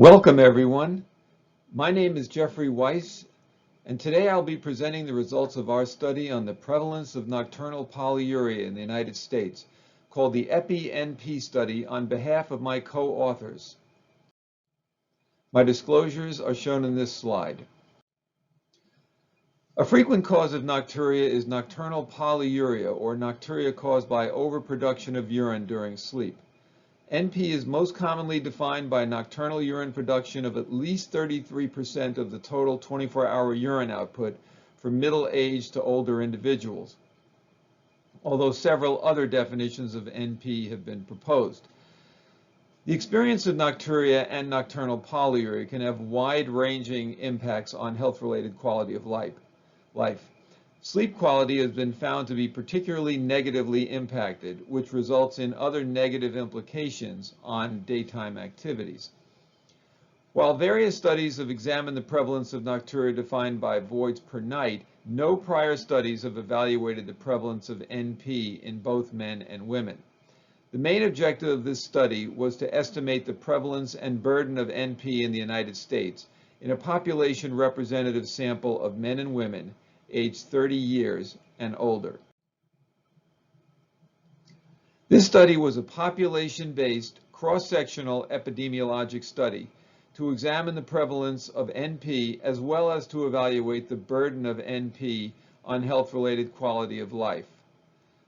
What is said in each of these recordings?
Welcome everyone. My name is Jeffrey Weiss, and today I'll be presenting the results of our study on the prevalence of nocturnal polyuria in the United States, called the EpiNP Study, on behalf of my co-authors. My disclosures are shown in this slide. A frequent cause of nocturia is nocturnal polyuria, or nocturia caused by overproduction of urine during sleep. NP is most commonly defined by nocturnal urine production of at least 33% of the total 24-hour urine output for middle-aged to older individuals, although several other definitions of NP have been proposed. The experience of nocturia and nocturnal polyuria can have wide-ranging impacts on health-related quality of life. Sleep quality has been found to be particularly negatively impacted, which results in other negative implications on daytime activities. While various studies have examined the prevalence of nocturia defined by voids per night, no prior studies have evaluated the prevalence of NP in both men and women. The main objective of this study was to estimate the prevalence and burden of NP in the United States in a population representative sample of men and women aged 30 years and older. This study was a population-based, cross-sectional epidemiologic study to examine the prevalence of NP as well as to evaluate the burden of NP on health-related quality of life.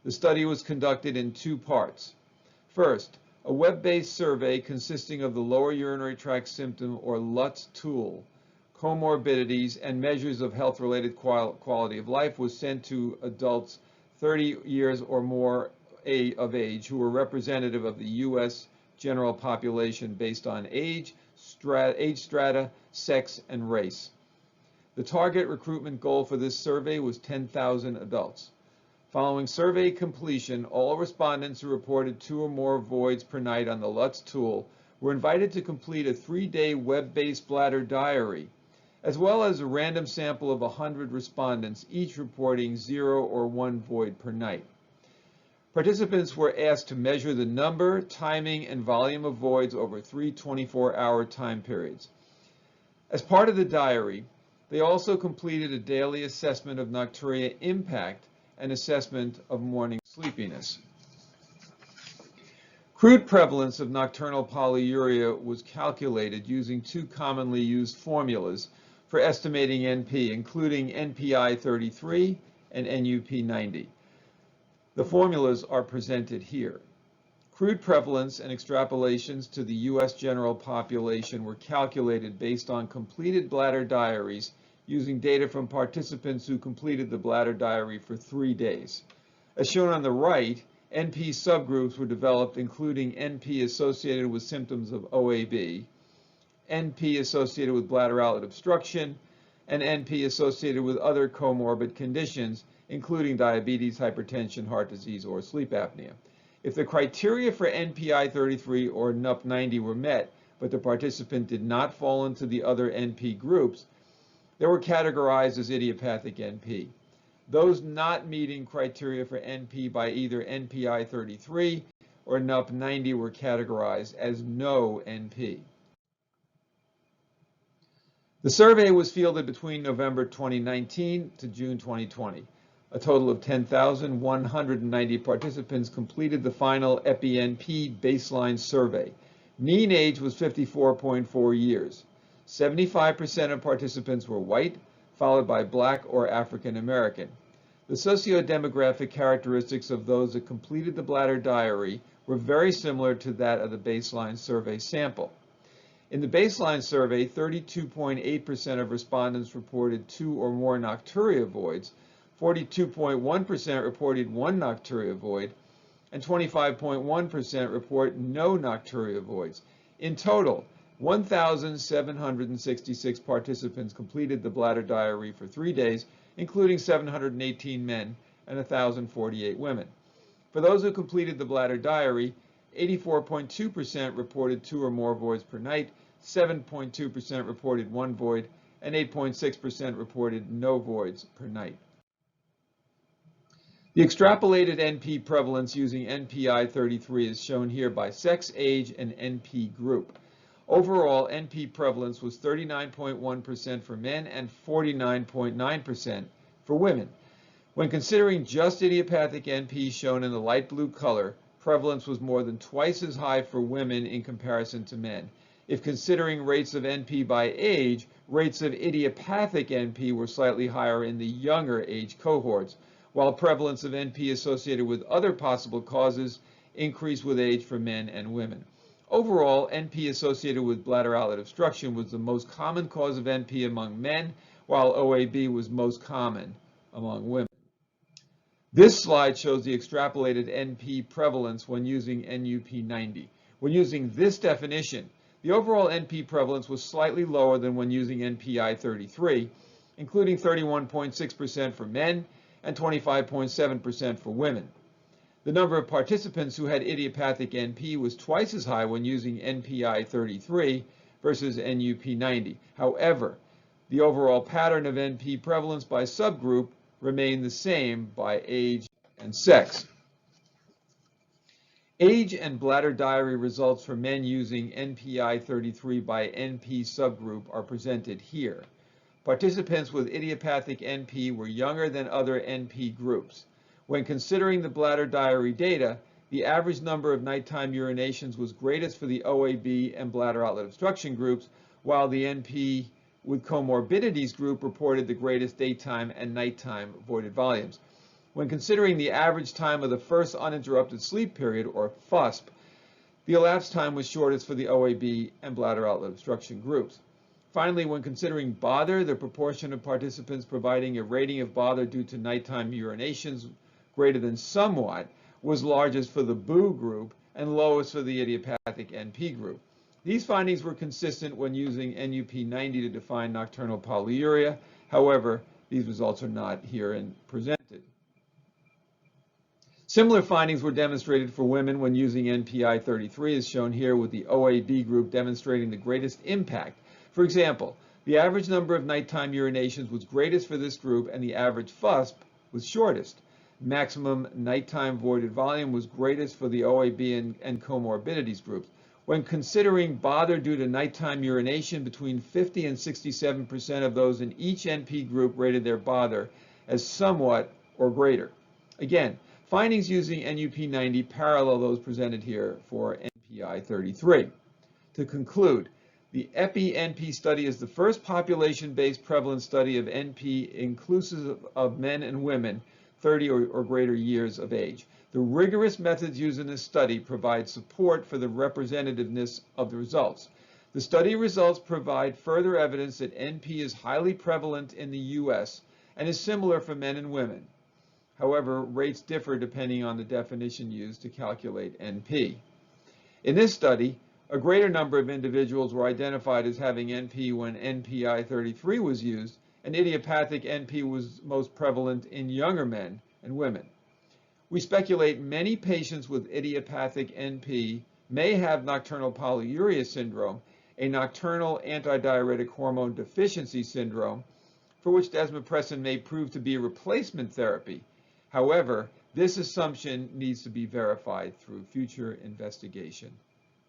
The study was conducted in two parts. First, a web-based survey consisting of the lower urinary tract symptom, or LUTS tool, comorbidities, and measures of health-related quality of life was sent to adults 30 years or more of age who were representative of the U.S. general population based on age strata, sex, and race. The target recruitment goal for this survey was 10,000 adults. Following survey completion, all respondents who reported 2 or more voids per night on the LUTS tool were invited to complete a 3-day web-based bladder diary, as well as a random sample of 100 respondents, each reporting 0 or 1 void per night. Participants were asked to measure the number, timing, and volume of voids over 3 24-hour time periods. As part of the diary, they also completed a daily assessment of nocturia impact and assessment of morning sleepiness. Crude prevalence of nocturnal polyuria was calculated using 2 commonly used formulas for estimating NP, including NPI 33 and NUP 90. The formulas are presented here. Crude prevalence and extrapolations to the U.S. general population were calculated based on completed bladder diaries using data from participants who completed the bladder diary for 3 days. As shown on the right, NP subgroups were developed, including NP associated with symptoms of OAB, NP associated with bladder outlet obstruction, and NP associated with other comorbid conditions, including diabetes, hypertension, heart disease, or sleep apnea. If the criteria for NPI 33 or NUP 90 were met, but the participant did not fall into the other NP groups, they were categorized as idiopathic NP. Those not meeting criteria for NP by either NPI 33 or NUP 90 were categorized as no NP. The survey was fielded between November 2019 to June 2020. A total of 10,190 participants completed the final EpiNP baseline survey. Mean age was 54.4 years. 75% of participants were white, followed by Black or African American. The socio-demographic characteristics of those that completed the bladder diary were very similar to that of the baseline survey sample. In the baseline survey, 32.8% of respondents reported 2 or more nocturia voids, 42.1% reported 1 nocturia void, and 25.1% report no nocturia voids. In total, 1,766 participants completed the bladder diary for 3 days, including 718 men and 1,048 women. For those who completed the bladder diary, 84.2% reported 2 or more voids per night, 7.2% reported 1 void, and 8.6% reported no voids per night. The extrapolated NP prevalence using NPI 33 is shown here by sex, age, and NP group. Overall, NP prevalence was 39.1% for men and 49.9% for women. When considering just idiopathic NP shown in the light blue color, prevalence was more than twice as high for women in comparison to men. If considering rates of NP by age, rates of idiopathic NP were slightly higher in the younger age cohorts, while prevalence of NP associated with other possible causes increased with age for men and women. Overall, NP associated with bladder outlet obstruction was the most common cause of NP among men, while OAB was most common among women. This slide shows the extrapolated NP prevalence when using NUP90. When using this definition, the overall NP prevalence was slightly lower than when using NPI33, including 31.6% for men and 25.7% for women. The number of participants who had idiopathic NP was twice as high when using NPI33 versus NUP90. However, the overall pattern of NP prevalence by subgroup remain the same by age and sex. Age and bladder diary results for men using NPI33 by NP subgroup are presented here. Participants with idiopathic NP were younger than other NP groups. When considering the bladder diary data, the average number of nighttime urinations was greatest for the OAB and bladder outlet obstruction groups, while the NP with comorbidities group reported the greatest daytime and nighttime voided volumes. When considering the average time of the first uninterrupted sleep period, or FUSP, the elapsed time was shortest for the OAB and bladder outlet obstruction groups. Finally, when considering bother, the proportion of participants providing a rating of bother due to nighttime urinations greater than somewhat was largest for the BOO group and lowest for the idiopathic NP group. These findings were consistent when using NUP90 to define nocturnal polyuria. However, these results are not here presented. Similar findings were demonstrated for women when using NPI33, as shown here, with the OAB group demonstrating the greatest impact. For example, the average number of nighttime urinations was greatest for this group and the average FUSP was shortest. Maximum nighttime voided volume was greatest for the OAB and comorbidities groups. When considering bother due to nighttime urination, between 50 and 67% of those in each NP group rated their bother as somewhat or greater. Again, findings using NUP90 parallel those presented here for NPI33. To conclude, the EpiNP study is the first population-based prevalence study of NP inclusive of men and women 30 or greater years of age. The rigorous methods used in this study provide support for the representativeness of the results. The study results provide further evidence that NP is highly prevalent in the U.S. and is similar for men and women. However, rates differ depending on the definition used to calculate NP. In this study, a greater number of individuals were identified as having NP when NPI33 was used, and idiopathic NP was most prevalent in younger men and women. We speculate many patients with idiopathic NP may have nocturnal polyuria syndrome, a nocturnal antidiuretic hormone deficiency syndrome, for which desmopressin may prove to be a replacement therapy. However, this assumption needs to be verified through future investigation.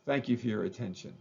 Thank you for your attention.